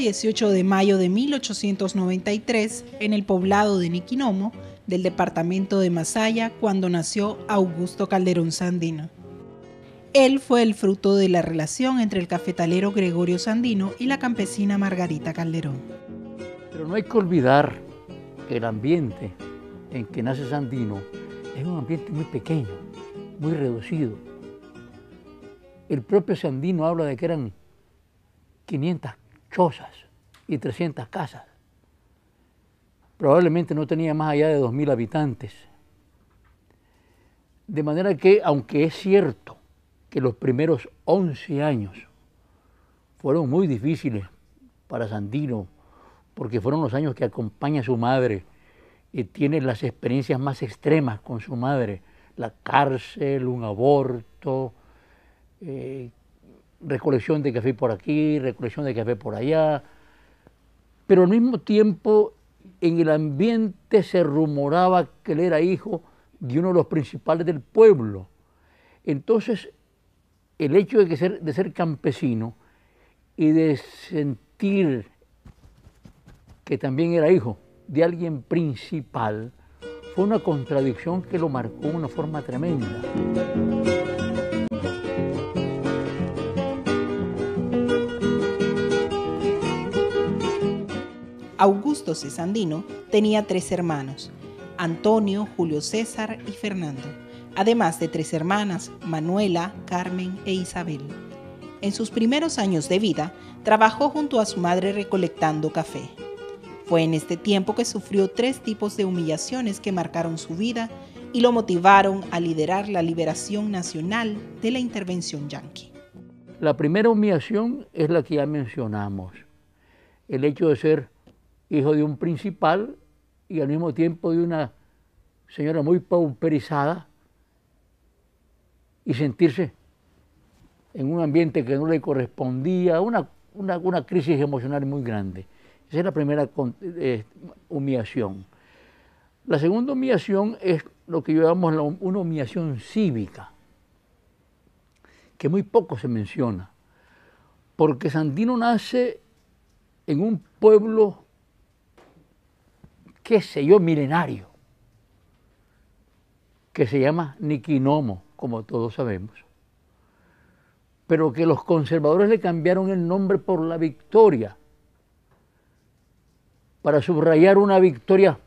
18 de mayo de 1893, en el poblado de Niquinomo, del departamento de Masaya, cuando nació Augusto Calderón Sandino. Él fue el fruto de la relación entre el cafetalero Gregorio Sandino y la campesina Margarita Calderón. Pero no hay que olvidar que el ambiente en que nace Sandino es un ambiente muy pequeño, muy reducido. El propio Sandino habla de que eran 500 chozas y 300 casas. Probablemente no tenía más allá de 2000 habitantes. De manera que, aunque es cierto que los primeros 11 años fueron muy difíciles para Sandino, porque fueron los años que acompaña a su madre y tiene las experiencias más extremas con su madre, la cárcel, un aborto, recolección de café por aquí, recolección de café por allá, pero al mismo tiempo en el ambiente se rumoraba que él era hijo de uno de los principales del pueblo. Entonces, el hecho de ser campesino y de sentir que también era hijo de alguien principal fue una contradicción que lo marcó de una forma tremenda. Augusto C. Sandino tenía 3 hermanos, Antonio, Julio César y Fernando, además de 3 hermanas, Manuela, Carmen e Isabel. En sus primeros años de vida, trabajó junto a su madre recolectando café. Fue en este tiempo que sufrió 3 tipos de humillaciones que marcaron su vida y lo motivaron a liderar la liberación nacional de la intervención yanqui. La primera humillación es la que ya mencionamos, el hecho de ser hijo de un principal y al mismo tiempo de una señora muy pauperizada y sentirse en un ambiente que no le correspondía, una crisis emocional muy grande. Esa es la primera humillación. La segunda humillación es lo que llamamos una humillación cívica, que muy poco se menciona, porque Sandino nace en un pueblo, qué sé yo, milenario, que se llama Niquinomo, como todos sabemos, pero que los conservadores le cambiaron el nombre por La Victoria, para subrayar una victoria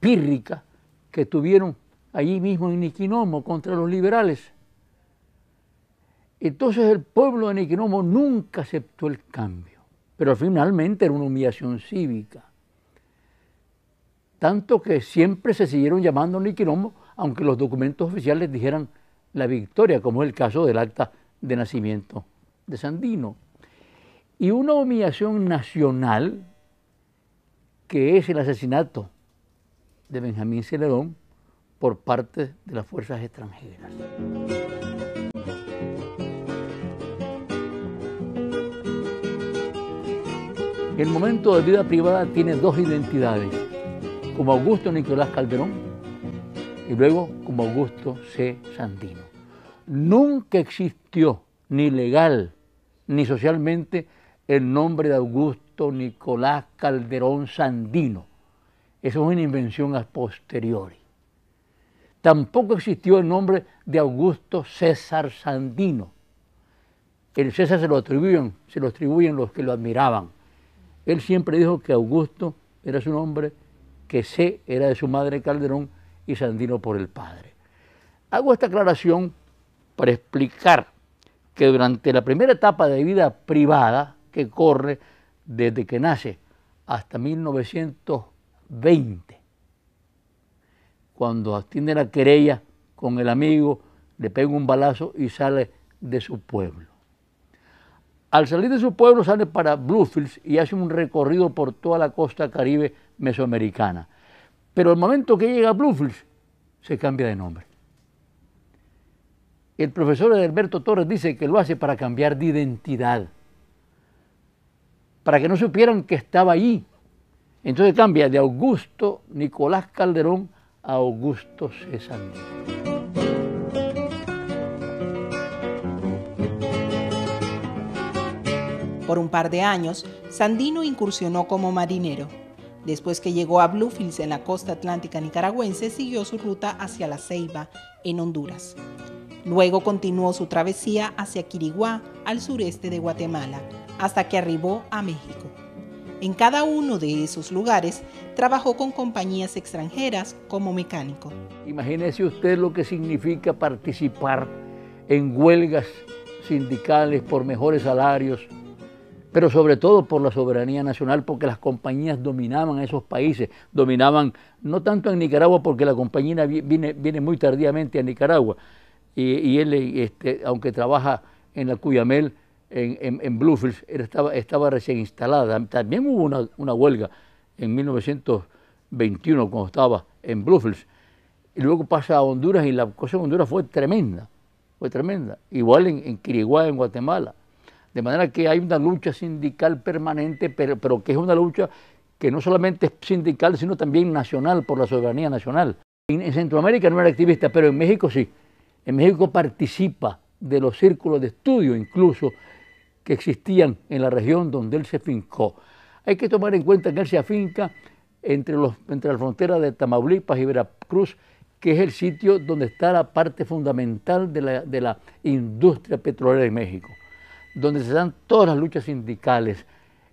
pírrica que tuvieron allí mismo en Niquinomo contra los liberales. Entonces el pueblo de Niquinomo nunca aceptó el cambio, pero finalmente era una humillación cívica. Tanto que siempre se siguieron llamando Niquinomo, aunque los documentos oficiales dijeran La Victoria, como es el caso del acta de nacimiento de Sandino. Y una humillación nacional, que es el asesinato de Benjamín Celedón por parte de las fuerzas extranjeras. El momento de vida privada tiene 2 identidades, como Augusto Nicolás Calderón y luego como Augusto C. Sandino. Nunca existió, ni legal ni socialmente, el nombre de Augusto Nicolás Calderón Sandino. Eso es una invención a posteriori. Tampoco existió el nombre de Augusto César Sandino. El César se lo atribuyen los que lo admiraban. Él siempre dijo que Augusto era su nombre, que C era de su madre Calderón y Sandino por el padre. Hago esta aclaración para explicar que durante la primera etapa de vida privada, que corre desde que nace hasta 1920, cuando atiende la querella con el amigo, le pega un balazo y sale de su pueblo. Al salir de su pueblo sale para Bluefields y hace un recorrido por toda la costa caribe mesoamericana. Pero al momento que llega a Bluefields, se cambia de nombre. El profesor Edilberto Torres dice que lo hace para cambiar de identidad, para que no supieran que estaba allí. Entonces cambia de Augusto Nicolás Calderón a Augusto C. Sandino. Por un par de años, Sandino incursionó como marinero. Después que llegó a Bluefields en la costa atlántica nicaragüense, siguió su ruta hacia La Ceiba, en Honduras. Luego continuó su travesía hacia Quiriguá, al sureste de Guatemala, hasta que arribó a México. En cada uno de esos lugares trabajó con compañías extranjeras como mecánico. Imagínese usted lo que significa participar en huelgas sindicales por mejores salarios, pero sobre todo por la soberanía nacional, porque las compañías dominaban esos países, dominaban no tanto en Nicaragua, porque la compañía viene muy tardíamente a Nicaragua, y él, aunque trabaja en la Cuyamel, en Bluefields, estaba recién instalada. También hubo una huelga en 1921 cuando estaba en Bluefields, y luego pasa a Honduras, y la cosa en Honduras fue tremenda, igual en Quiriguá, en Guatemala. De manera que hay una lucha sindical permanente, pero que es una lucha que no solamente es sindical, sino también nacional, por la soberanía nacional. En Centroamérica no era activista, pero en México sí. En México participa de los círculos de estudio incluso que existían en la región donde él se afincó. Hay que tomar en cuenta que él se afinca entre la frontera de Tamaulipas y Veracruz, que es el sitio donde está la parte fundamental de la industria petrolera en México, donde se dan todas las luchas sindicales.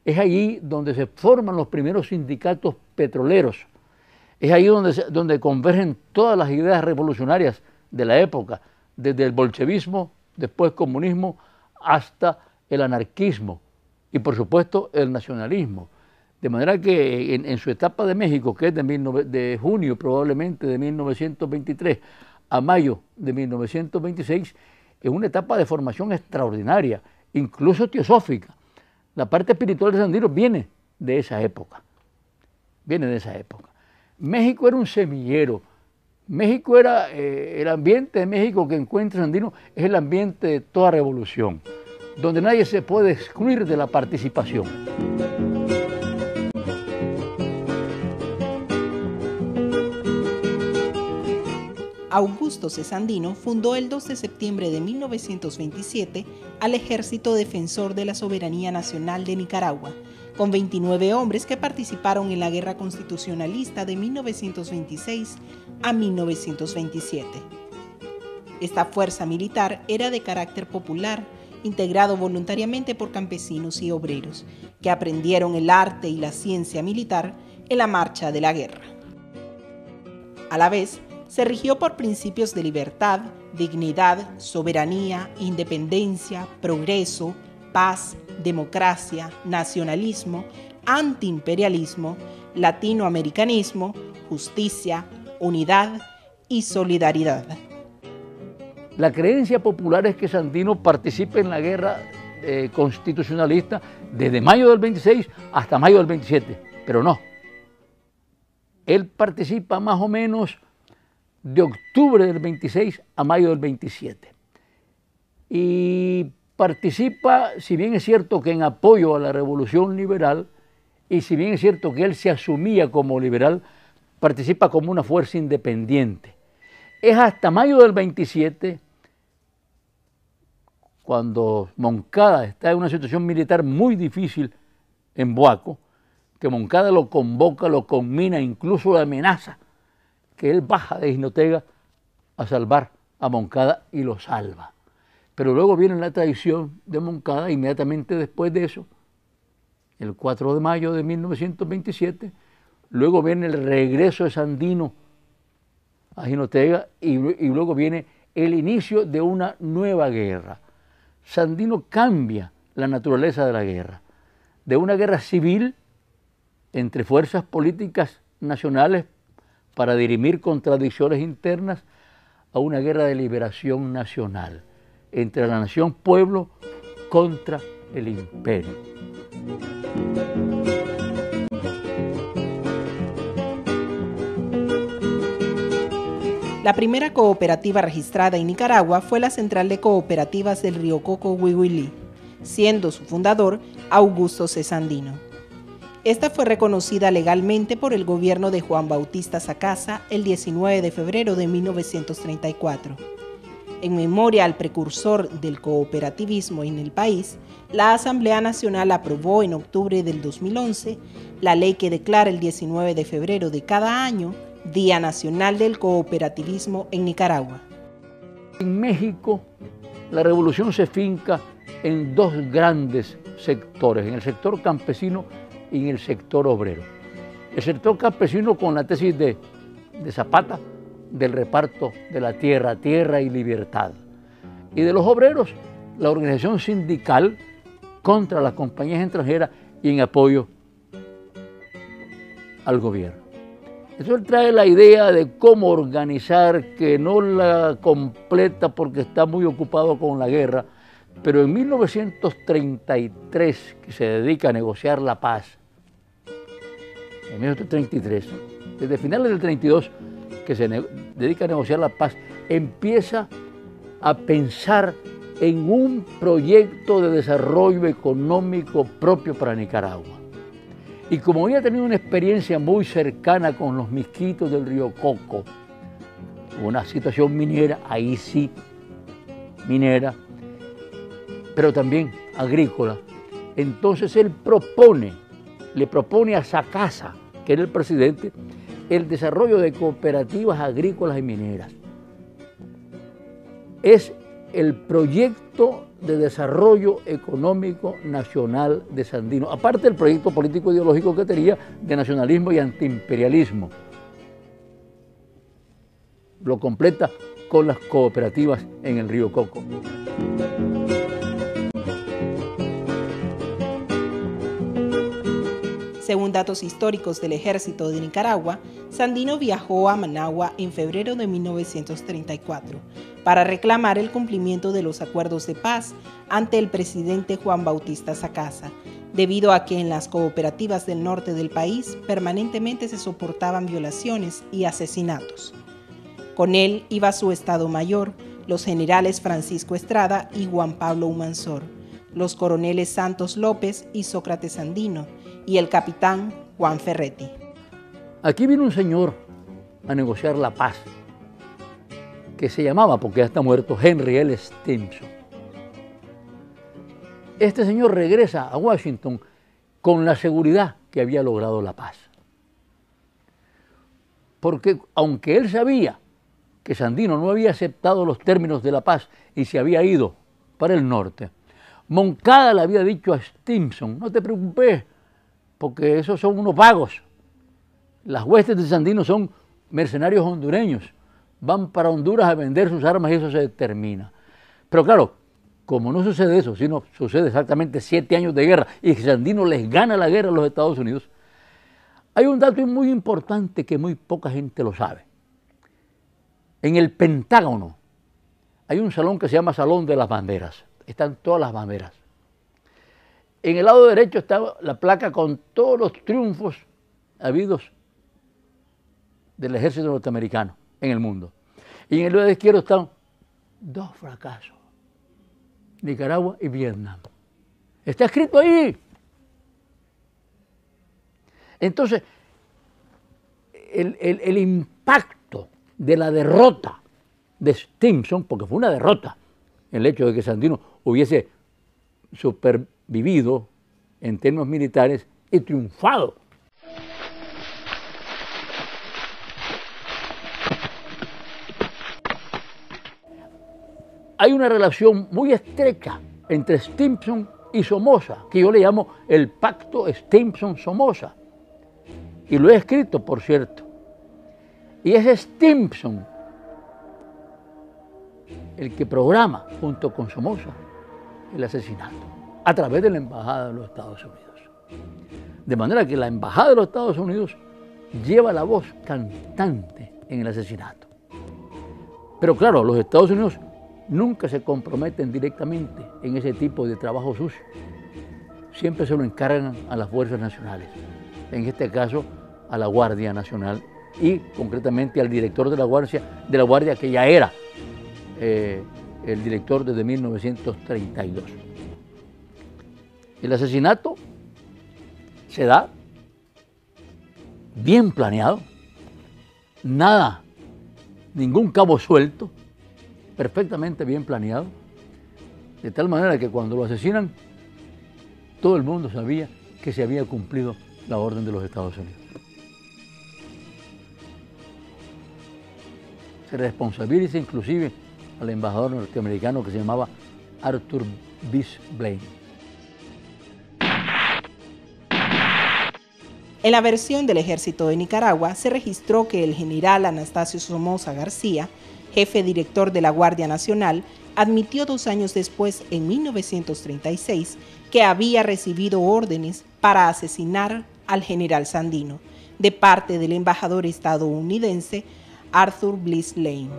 Es allí donde se forman los primeros sindicatos petroleros. Es ahí donde convergen todas las ideas revolucionarias de la época, desde el bolchevismo, después comunismo, hasta el anarquismo y por supuesto el nacionalismo. De manera que en su etapa de México, que es de junio probablemente de 1923 a mayo de 1926, es una etapa de formación extraordinaria, incluso teosófica. La parte espiritual de Sandino viene de esa época. México era un semillero. México era el ambiente de México que encuentra Sandino, es el ambiente de toda revolución, donde nadie se puede excluir de la participación. Augusto C. Sandino fundó el 2 de septiembre de 1927 al Ejército Defensor de la Soberanía Nacional de Nicaragua, con 29 hombres que participaron en la Guerra Constitucionalista de 1926 a 1927. Esta fuerza militar era de carácter popular, integrado voluntariamente por campesinos y obreros, que aprendieron el arte y la ciencia militar en la marcha de la guerra. A la vez, se rigió por principios de libertad, dignidad, soberanía, independencia, progreso, paz, democracia, nacionalismo, antiimperialismo, latinoamericanismo, justicia, unidad y solidaridad. La creencia popular es que Sandino participe en la guerra constitucionalista desde mayo del 26 hasta mayo del 27, pero no. Él participa más o menos de octubre del 26 a mayo del 27. Y participa, si bien es cierto que en apoyo a la revolución liberal, y si bien es cierto que él se asumía como liberal, participa como una fuerza independiente. Es hasta mayo del 27, cuando Moncada está en una situación militar muy difícil en Boaco, que Moncada lo convoca, lo conmina, incluso lo amenaza, que él baja de Jinotega a salvar a Moncada y lo salva. Pero luego viene la traición de Moncada inmediatamente después de eso, el 4 de mayo de 1927, luego viene el regreso de Sandino a Jinotega y luego viene el inicio de una nueva guerra. Sandino cambia la naturaleza de la guerra, de una guerra civil entre fuerzas políticas nacionales para dirimir contradicciones internas, a una guerra de liberación nacional, entre la nación-pueblo contra el imperio. La primera cooperativa registrada en Nicaragua fue la Central de Cooperativas del Río Coco Huihuilí, siendo su fundador Augusto C. Sandino. Esta fue reconocida legalmente por el gobierno de Juan Bautista Sacasa el 19 de febrero de 1934. En memoria al precursor del cooperativismo en el país, la Asamblea Nacional aprobó en octubre del 2011 la ley que declara el 19 de febrero de cada año Día Nacional del Cooperativismo en Nicaragua. En México, la revolución se finca en dos grandes sectores, en el sector campesino y en el sector obrero. El sector campesino con la tesis de Zapata del reparto de la tierra, tierra y libertad. Y de los obreros, la organización sindical contra las compañías extranjeras y en apoyo al gobierno. Eso trae la idea de cómo organizar, que no la completa porque está muy ocupado con la guerra, pero en 1933, que se dedica a negociar la paz, en 1933, desde finales del 32, que se dedica a negociar la paz, empieza a pensar en un proyecto de desarrollo económico propio para Nicaragua. Y como había tenido una experiencia muy cercana con los misquitos del río Coco, una situación minera, ahí sí, minera, pero también agrícola, entonces él le propone a Sacasa, que era el presidente, el desarrollo de cooperativas agrícolas y mineras. Es el proyecto de desarrollo económico nacional de Sandino, aparte del proyecto político ideológico que tenía de nacionalismo y antiimperialismo. Lo completa con las cooperativas en el río Coco. Según datos históricos del Ejército de Nicaragua, Sandino viajó a Managua en febrero de 1934 para reclamar el cumplimiento de los acuerdos de paz ante el presidente Juan Bautista Sacasa, debido a que en las cooperativas del norte del país permanentemente se soportaban violaciones y asesinatos. Con él iba su Estado Mayor, los generales Francisco Estrada y Juan Pablo Humansor, los coroneles Santos López y Sócrates Sandino, y el capitán Juan Ferretti. Aquí vino un señor a negociar la paz, que se llamaba, porque ya está muerto, Henry L. Stimson. Este señor regresa a Washington con la seguridad que había logrado la paz. Porque aunque él sabía que Sandino no había aceptado los términos de la paz y se había ido para el norte, Moncada le había dicho a Stimson: no te preocupes, porque esos son unos vagos. Las huestes de Sandino son mercenarios hondureños, van para Honduras a vender sus armas y eso se termina. Pero claro, como no sucede eso, sino sucede exactamente 7 años de guerra y Sandino les gana la guerra a los Estados Unidos, hay un dato muy importante que muy poca gente lo sabe. En el Pentágono hay un salón que se llama Salón de las Banderas. Están todas las banderas. En el lado derecho está la placa con todos los triunfos habidos del ejército norteamericano en el mundo. Y en el lado izquierdo están 2 fracasos: Nicaragua y Vietnam. Está escrito ahí. Entonces, el impacto de la derrota de Stimson, porque fue una derrota el hecho de que Sandino hubiese supervivido en términos militares y triunfado. Hay una relación muy estrecha entre Stimson y Somoza, que yo le llamo el pacto Stimson-Somoza. Y lo he escrito, por cierto. Y es Stimson el que programa, junto con Somoza, el asesinato, a través de la Embajada de los Estados Unidos. De manera que la Embajada de los Estados Unidos lleva la voz cantante en el asesinato. Pero claro, los Estados Unidos nunca se comprometen directamente en ese tipo de trabajo sucio. Siempre se lo encargan a las fuerzas nacionales, en este caso a la Guardia Nacional y concretamente al director de la Guardia que ya era el director desde 1932. El asesinato se da bien planeado, ningún cabo suelto, perfectamente bien planeado, de tal manera que cuando lo asesinan todo el mundo sabía que se había cumplido la orden de los Estados Unidos. Se responsabiliza inclusive al embajador norteamericano que se llamaba Arthur Bysshe Blaine. En la versión del Ejército de Nicaragua se registró que el general Anastasio Somoza García, jefe director de la Guardia Nacional, admitió 2 años después, en 1936, que había recibido órdenes para asesinar al general Sandino, de parte del embajador estadounidense Arthur Bysshe Blaine.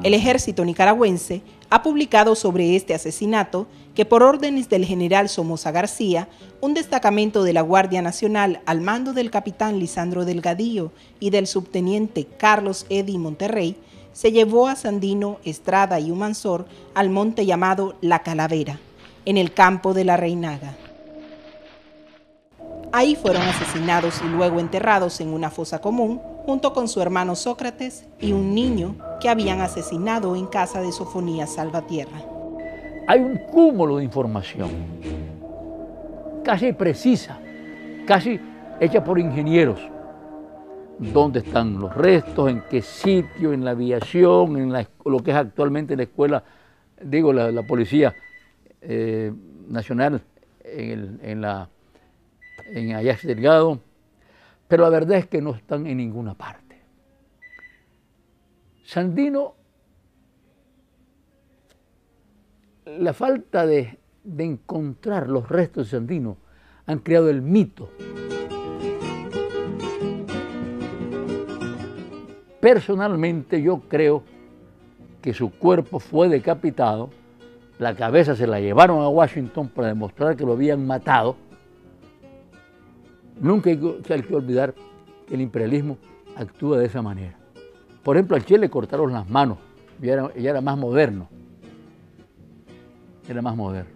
El ejército nicaragüense ha publicado sobre este asesinato que por órdenes del general Somoza García, un destacamento de la Guardia Nacional al mando del capitán Lisandro Delgadillo y del subteniente Carlos Eddy Monterrey, se llevó a Sandino, Estrada y Humansor al monte llamado La Calavera, en el campo de la Reinaga. Ahí fueron asesinados y luego enterrados en una fosa común, junto con su hermano Sócrates y un niño que habían asesinado en casa de Sofonías Salvatierra. Hay un cúmulo de información, casi precisa, casi hecha por ingenieros. ¿Dónde están los restos? ¿En qué sitio? ¿En la aviación? ¿En lo que es actualmente la escuela, digo, la Policía Nacional en Ajax Delgado? Pero la verdad es que no están en ninguna parte. Sandino, la falta de encontrar los restos de Sandino han creado el mito. Personalmente yo creo que su cuerpo fue decapitado, la cabeza se la llevaron a Washington para demostrar que lo habían matado. Nunca hay que olvidar que el imperialismo actúa de esa manera. Por ejemplo, al Che le cortaron las manos, ya era más moderno. Era más moderno.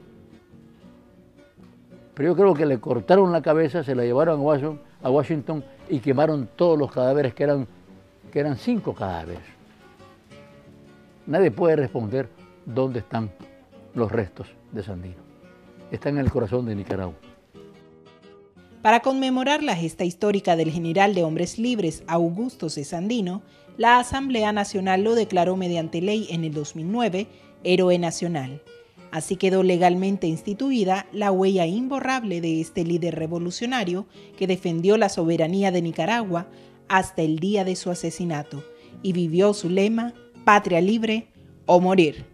Pero yo creo que le cortaron la cabeza, se la llevaron a Washington y quemaron todos los cadáveres, que eran 5 cadáveres. Nadie puede responder dónde están los restos de Sandino. Están en el corazón de Nicaragua. Para conmemorar la gesta histórica del general de hombres libres Augusto C. Sandino, la Asamblea Nacional lo declaró mediante ley en el 2009 héroe nacional. Así quedó legalmente instituida la huella imborrable de este líder revolucionario que defendió la soberanía de Nicaragua hasta el día de su asesinato y vivió su lema: patria libre o morir.